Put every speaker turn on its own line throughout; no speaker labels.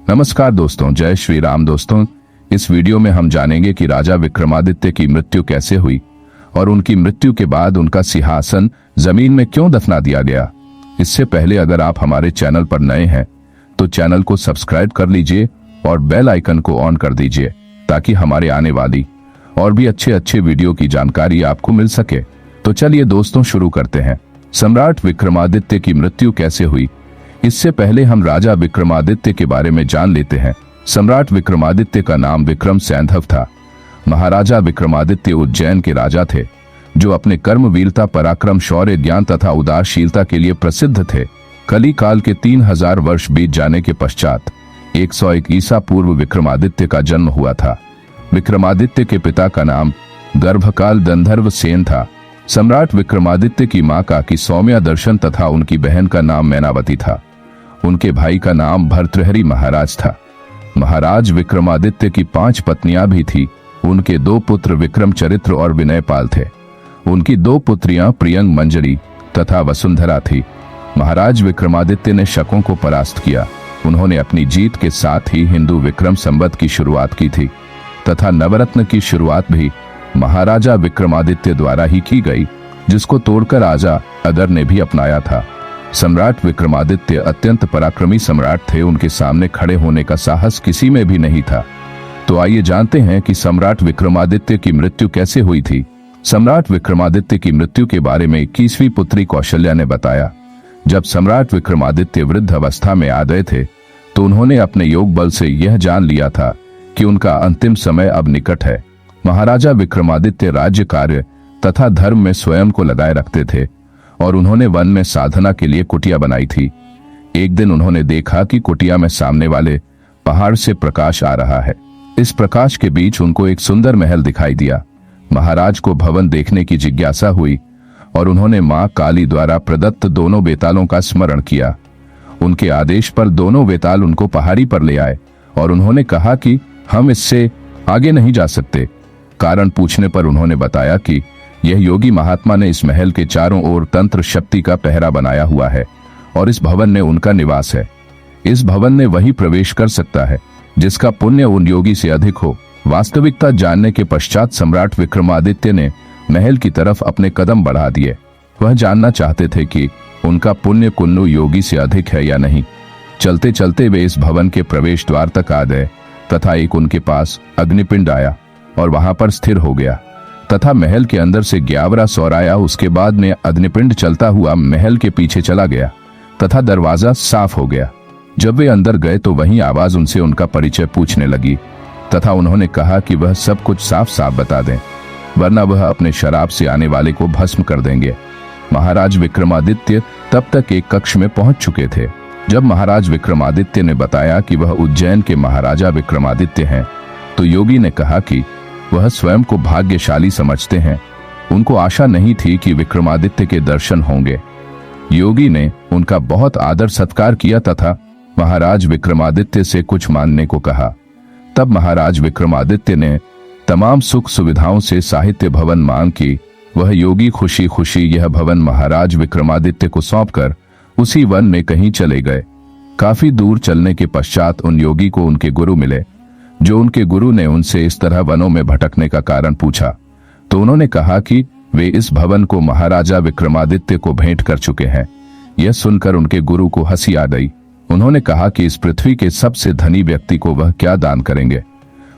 नमस्कार दोस्तों, जय श्री राम। दोस्तों, इस वीडियो में हम जानेंगे कि राजा विक्रमादित्य की मृत्यु कैसे हुई और उनकी मृत्यु के बाद उनका सिंहासन जमीन में क्यों दफना दिया गया। इससे पहले अगर आप हमारे चैनल पर नए हैं तो चैनल को सब्सक्राइब कर लीजिए और बेल आइकन को ऑन कर दीजिए ताकि हमारे आने वाली और भी अच्छे वीडियो की जानकारी आपको मिल सके। तो चलिए दोस्तों शुरू करते हैं। सम्राट विक्रमादित्य की मृत्यु कैसे हुई, इससे पहले हम राजा विक्रमादित्य के बारे में जान लेते हैं। सम्राट विक्रमादित्य का नाम विक्रम सैंधव था। महाराजा विक्रमादित्य उज्जैन के राजा थे जो अपने कर्म, वीरता, पराक्रम, शौर्य, ज्ञान तथा उदारशीलता के लिए प्रसिद्ध थे। कली काल के 3000 वर्ष बीत जाने के पश्चात 101 ईसा पूर्व विक्रमादित्य का जन्म हुआ था। विक्रमादित्य के पिता का नाम गर्भकाल गंधर्व सेन था। सम्राट विक्रमादित्य की मां काकी सौम्या दर्शन तथा उनकी बहन का नाम मैनावती था। उनके भाई का नाम भर्तृहरि महाराज था। महाराज विक्रमादित्य की 5 पत्नियां भी थी। उनके 2 पुत्र विक्रम चरित्र और विनयपाल थे। उनकी 2 पुत्रियां प्रियंग मंजरी तथा वसुंधरा थी। महाराज विक्रमादित्य ने शकों को परास्त किया। उन्होंने अपनी जीत के साथ ही हिंदू विक्रम संवत की शुरुआत की थी तथा नवरत्न की शुरुआत भी महाराजा विक्रमादित्य द्वारा ही की गई, जिसको तोड़कर राजा अदर ने भी अपनाया था। सम्राट विक्रमादित्य अत्यंत पराक्रमी सम्राट थे। उनके सामने खड़े होने का साहस किसी में भी नहीं था। तो आइए जानते हैं कि सम्राट विक्रमादित्य की मृत्यु कैसे हुई थी। सम्राट विक्रमादित्य की मृत्यु के बारे में 21वीं पुत्री कौशल्या ने बताया। जब सम्राट विक्रमादित्य वृद्ध अवस्था में आ गए थे तो उन्होंने अपने योग बल से यह जान लिया था कि उनका अंतिम समय अब निकट है। महाराजा विक्रमादित्य राज्य कार्य तथा धर्म में स्वयं को लगाए रखते थे और उन्होंने वन में साधना के लिए कुटिया बनाई थी। एक दिन उन्होंने देखा कि कुटिया में सामने वाले पहाड़ से प्रकाश आ रहा है। इस प्रकाश के बीच उनको एक सुंदर महल दिखाई दिया। महाराज को भवन देखने की जिज्ञासा हुई और उन्होंने मां काली द्वारा प्रदत्त दोनों बेतालों का स्मरण किया। उनके आदेश पर दोनों बेताल उनको पहाड़ी पर ले आए और उन्होंने कहा कि हम इससे आगे नहीं जा सकते। कारण पूछने पर उन्होंने बताया कि यह योगी महात्मा ने इस महल के चारों ओर तंत्र शक्ति का पहरा बनाया हुआ है और इस भवन में उनका निवास है। इस भवन में वही प्रवेश कर सकता है जिसका पुण्य उन योगी से अधिक हो। वास्तविकता जानने के पश्चात सम्राट विक्रमादित्य ने महल की तरफ अपने कदम बढ़ा दिए। वह जानना चाहते थे कि उनका पुण्य कुन्नू योगी से अधिक है या नहीं। चलते चलते वे इस भवन के प्रवेश द्वार तक आ गए तथा एक उनके पास अग्निपिंड आया और वहां पर स्थिर हो गया तथा महल के अंदर से 11 सौराया। उसके बाद में अग्निपिंड चलता हुआ महल के पीछे चला गया तथा दरवाजा साफ हो गया। जब वे अंदर गए तो वहीं आवाज उनसे उनका परिचय पूछने लगी तथा उन्होंने कहा कि वह सब कुछ साफ साफ बता दें, वरना वह अपने शराब से आने वाले को भस्म कर देंगे। महाराज विक्रमादित्य तब तक एक कक्ष में पहुंच चुके थे। जब महाराज विक्रमादित्य ने बताया कि वह उज्जैन के महाराजा विक्रमादित्य हैं, तो योगी ने कहा कि वह स्वयं को भाग्यशाली समझते हैं। उनको आशा नहीं थी कि विक्रमादित्य के दर्शन होंगे। योगी ने उनका बहुत आदर सत्कार किया तथा महाराज विक्रमादित्य से कुछ मांगने को कहा। तब महाराज विक्रमादित्य ने तमाम सुख सुविधाओं से साहित्य भवन मांग की। वह योगी खुशी खुशी यह भवन महाराज विक्रमादित्य को सौंपकर उसी वन में कहीं चले गए। काफी दूर चलने के पश्चात उन योगी को उनके गुरु मिले। जो उनके गुरु ने उनसे इस तरह वनों में भटकने का कारण पूछा तो उन्होंने कहा कि वे इस भवन को महाराजा विक्रमादित्य को भेंट कर चुके हैं। यह सुनकर उनके गुरु को हंसी आ गई। उन्होंने कहा कि इस पृथ्वी के सबसे धनी व्यक्ति को वह क्या दान करेंगे।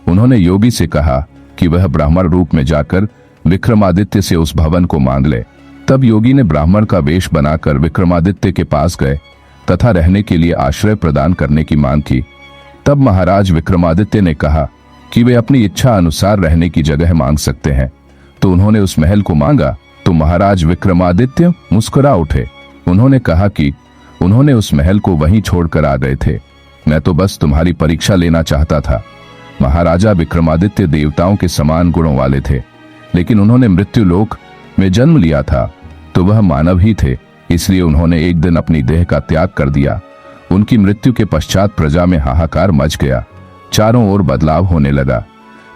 उन्होंने योगी से कहा कि वह ब्राह्मण रूप में जाकर विक्रमादित्य से उस भवन को मांग ले। तब योगी ने ब्राह्मण का वेश बनाकर विक्रमादित्य के पास गए तथा रहने के लिए आश्रय प्रदान करने की मांग की। तब महाराज विक्रमादित्य ने कहा कि वे अपनी इच्छा अनुसार रहने की जगह मांग सकते हैं। तो उन्होंने उस महल को मांगा तो महाराज विक्रमादित्य मुस्कुरा उठे। उन्होंने कहा कि उन्होंने उस महल को वहीं छोड़कर आ गए थे। मैं तो बस तुम्हारी परीक्षा लेना चाहता था। महाराजा विक्रमादित्य देवताओं के समान गुणों वाले थे, लेकिन उन्होंने मृत्युलोक में जन्म लिया था तो वह मानव ही थे, इसलिए उन्होंने एक दिन अपनी देह का त्याग कर दिया। उनकी मृत्यु के पश्चात प्रजा में हाहाकार मच गया। चारों ओर बदलाव होने लगा।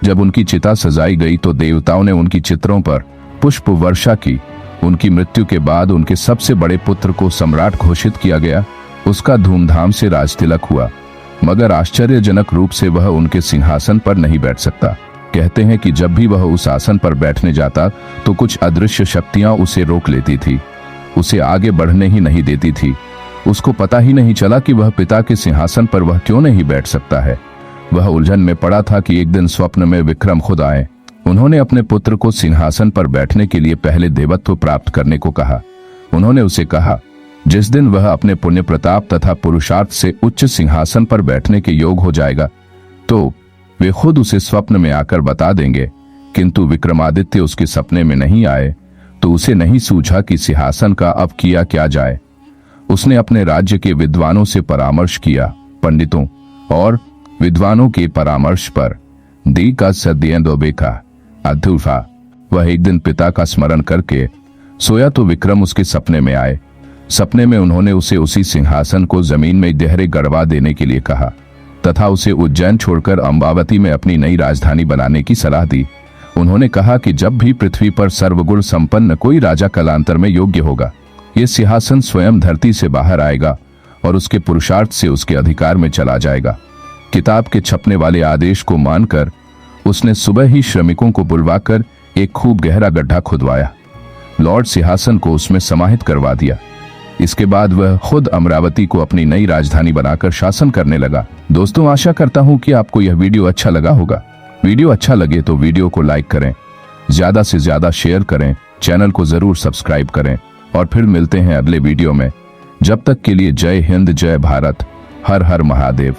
जब उनकी चिता सजाई गई तो देवताओं ने उनकी चित्रों पर पुष्प वर्षा की। उनकी मृत्यु के बाद उनके सबसे बड़े पुत्र को सम्राट घोषित किया गया। उसका धूमधाम से राजतिलक हुआ मगर आश्चर्यजनक रूप से वह उनके सिंहासन पर नहीं बैठ सकता। कहते हैं कि जब भी वह उस आसन पर बैठने जाता तो कुछ अदृश्य शक्तियां उसे रोक लेती थी, उसे आगे बढ़ने ही नहीं देती थी। उसको पता ही नहीं चला कि वह पिता के सिंहासन पर वह क्यों नहीं बैठ सकता है। वह उलझन में पड़ा था कि एक दिन स्वप्न में विक्रम खुद आए। उन्होंने अपने पुत्र को सिंहासन पर बैठने के लिए पहले देवत्व प्राप्त करने को कहा। उन्होंने उसे कहा, जिस दिन वह अपने पुण्य प्रताप तथा पुरुषार्थ से उच्च सिंहासन पर बैठने के योग हो जाएगा तो वे खुद उसे स्वप्न में आकर बता देंगे। किंतु विक्रमादित्य उसके सपने में नहीं आए तो उसे नहीं सूझा कि सिंहासन का अब किया क्या जाए। उसने अपने राज्य के विद्वानों से परामर्श किया। पंडितों और विद्वानों के परामर्श पर दी का सद्येंदोबेका अधूफा वह एक दिन पिता का स्मरण करके सोया तो विक्रम उसके सपने में आए। सपने में उन्होंने उसे उसी सिंहासन को जमीन में गहरे गड़वा देने के लिए कहा तथा उसे उज्जैन छोड़कर अम्बावती में अपनी नई राजधानी बनाने की सलाह दी। उन्होंने कहा कि जब भी पृथ्वी पर सर्वगुण संपन्न कोई राजा कालांतर में योग्य होगा, ये सिंहासन स्वयं धरती से बाहर आएगा और उसके पुरुषार्थ से उसके अधिकार में चला जाएगा। किताब के छपने वाले आदेश को मानकर उसने सुबह ही श्रमिकों को बुलवाकर एक खूब गहरा गड्ढा खुदवाया। लॉर्ड सिंहासन को उसमें समाहित करवा दिया। इसके बाद वह खुद अमरावती को अपनी नई राजधानी बनाकर शासन करने लगा। दोस्तों, आशा करता हूं कि आपको यह वीडियो अच्छा लगा होगा। वीडियो अच्छा लगे तो वीडियो को लाइक करें, ज्यादा से ज्यादा शेयर करें, चैनल को जरूर सब्सक्राइब करें और फिर मिलते हैं अगले वीडियो में। जब तक के लिए जय हिंद, जय भारत, हर हर महादेव।